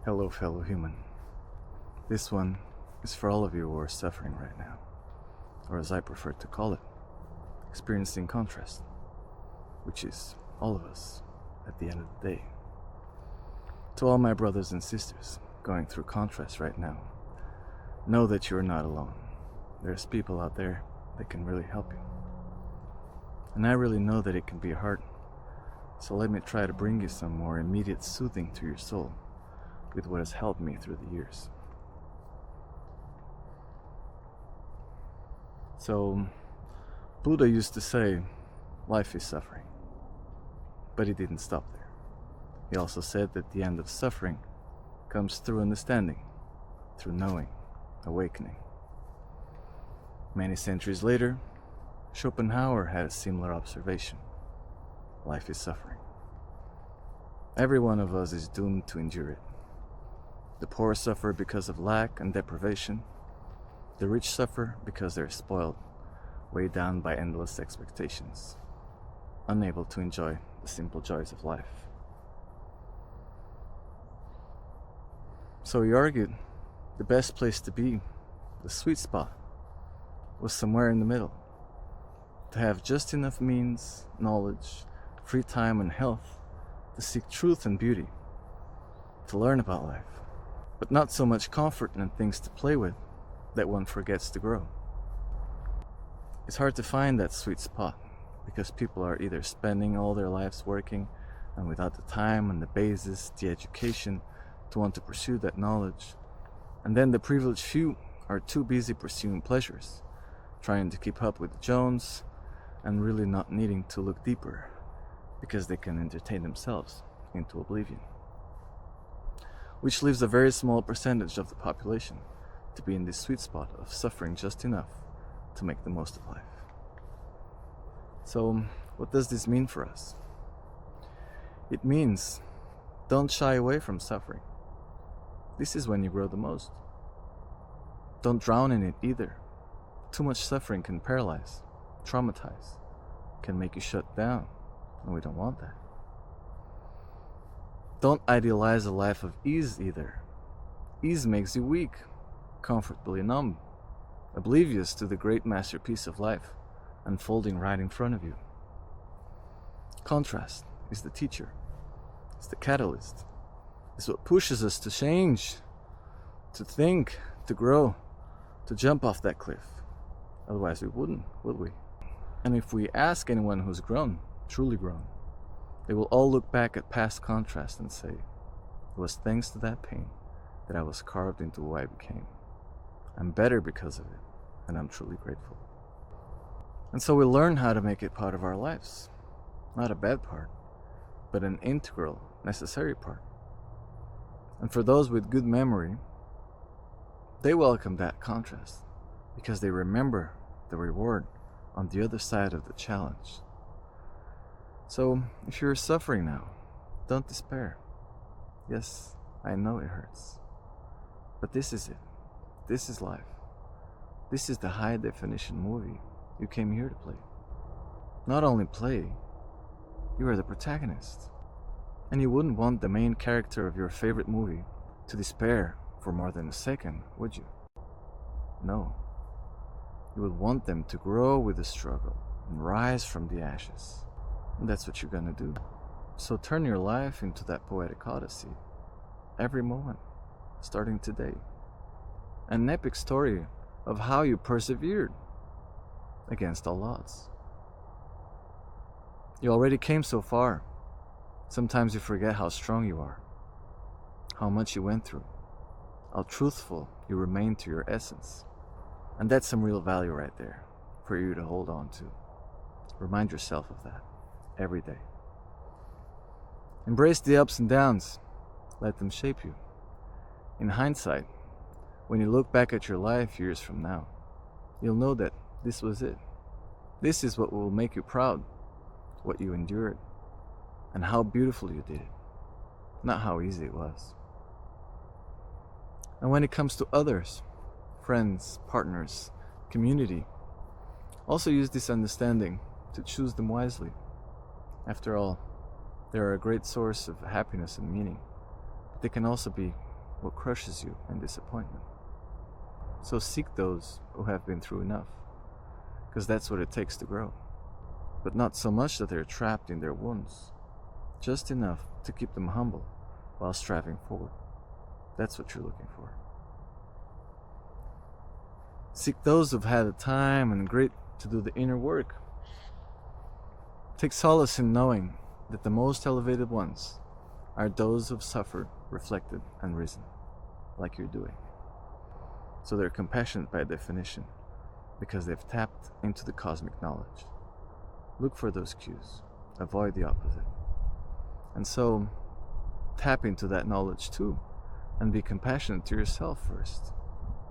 Hello, fellow human. This one is for all of you who are suffering right now, or as I prefer to call it, experiencing contrast, which is all of us at the end of the day. To all my brothers and sisters going through contrast right now, know that you're not alone. There's people out there that can really help you. And I really know that it can be hard, so let me try to bring you some more immediate soothing to your soul with what has helped me through the years. So, Buddha used to say, life is suffering. But he didn't stop there. He also said that the end of suffering comes through understanding, through knowing, awakening. Many centuries later, Schopenhauer had a similar observation. Life is suffering. Every one of us is doomed to endure it. The poor suffer because of lack and deprivation. The rich suffer because they're spoiled, weighed down by endless expectations, unable to enjoy the simple joys of life. So he argued the best place to be, the sweet spot, was somewhere in the middle. To have just enough means, knowledge, free time and health to seek truth and beauty, to learn about life, but not so much comfort and things to play with that one forgets to grow. It's hard to find that sweet spot because people are either spending all their lives working and without the time and the basis, the education to want to pursue that knowledge, and then the privileged few are too busy pursuing pleasures, trying to keep up with the Jones and really not needing to look deeper because they can entertain themselves into oblivion. Which leaves a very small percentage of the population to be in this sweet spot of suffering just enough to make the most of life. So, what does this mean for us? It means don't shy away from suffering. This is when you grow the most. Don't drown in it either. Too much suffering can paralyze, traumatize, can make you shut down, and we don't want that. Don't idealize a life of ease either. Ease makes you weak, comfortably numb, oblivious to the great masterpiece of life unfolding right in front of you. Contrast is the teacher, it's the catalyst, it's what pushes us to change, to think, to grow, to jump off that cliff. Otherwise we wouldn't, would we? And if we ask anyone who's grown, truly grown, they will all look back at past contrast and say, it was thanks to that pain that I was carved into who I became. I'm better because of it, and I'm truly grateful. And so we learn how to make it part of our lives. Not a bad part, but an integral, necessary part. And for those with good memory, they welcome that contrast because they remember the reward on the other side of the challenge. So, if you're suffering now, don't despair. Yes, I know it hurts. But this is it. This is life. This is the high definition movie you came here to play. Not only play, you are the protagonist. And you wouldn't want the main character of your favorite movie to despair for more than a second, would you? No. You would want them to grow with the struggle and rise from the ashes. And that's what you're gonna do. So turn your life into that poetic odyssey. Every moment, starting today. An epic story of how you persevered against all odds. You already came so far. Sometimes you forget how strong you are, how much you went through, how truthful you remain to your essence. And that's some real value right there for you to hold on to. Remind yourself of that every day. Embrace the ups and downs. Let them shape you. In hindsight, when you look back at your life years from now, you'll know that this was it. This is what will make you proud, what you endured, and how beautifully you did it, not how easy it was. And when it comes to others, friends, partners, community, also use this understanding to choose them wisely. After all, they are a great source of happiness and meaning. They can also be what crushes you in disappointment. So seek those who have been through enough, because that's what it takes to grow. But not so much that they're trapped in their wounds, just enough to keep them humble while striving forward. That's what you're looking for. Seek those who've had the time and grit to do the inner work. Take solace in knowing that the most elevated ones are those who've suffered, reflected, and risen, like you're doing. So they're compassionate by definition, because they've tapped into the cosmic knowledge. Look for those cues, avoid the opposite. And so, tap into that knowledge too, and be compassionate to yourself first,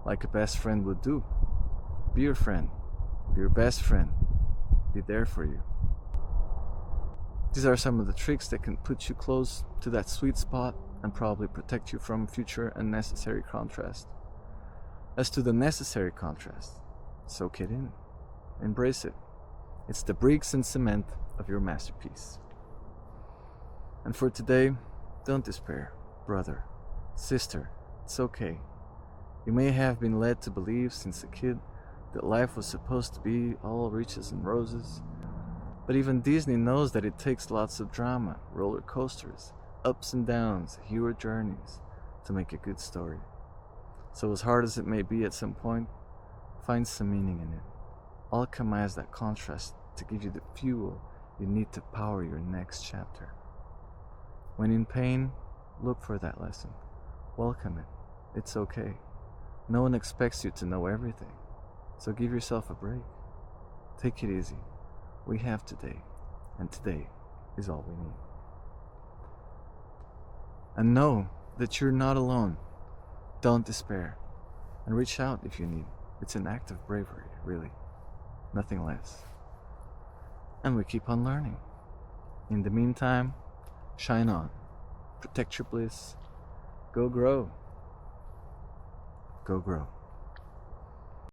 like a best friend would do. Be your friend, be your best friend, be there for you. These are some of the tricks that can put you close to that sweet spot and probably protect you from future unnecessary contrast. As to the necessary contrast, soak it in, embrace it. It's the bricks and cement of your masterpiece. And for today, don't despair, brother, sister, it's okay. You may have been led to believe since a kid that life was supposed to be all riches and roses, but even Disney knows that it takes lots of drama, roller coasters, ups and downs, hero journeys to make a good story. So as hard as it may be at some point, find some meaning in it. Alchemize that contrast to give you the fuel you need to power your next chapter. When in pain, look for that lesson. Welcome it. It's okay. No one expects you to know everything, so give yourself a break. Take it easy. We have today, and today is all we need. And know that you're not alone. Don't despair, and reach out if you need. It's an act of bravery, really. Nothing less. And we keep on learning. In the meantime, shine on. Protect your bliss. Go grow. Go grow.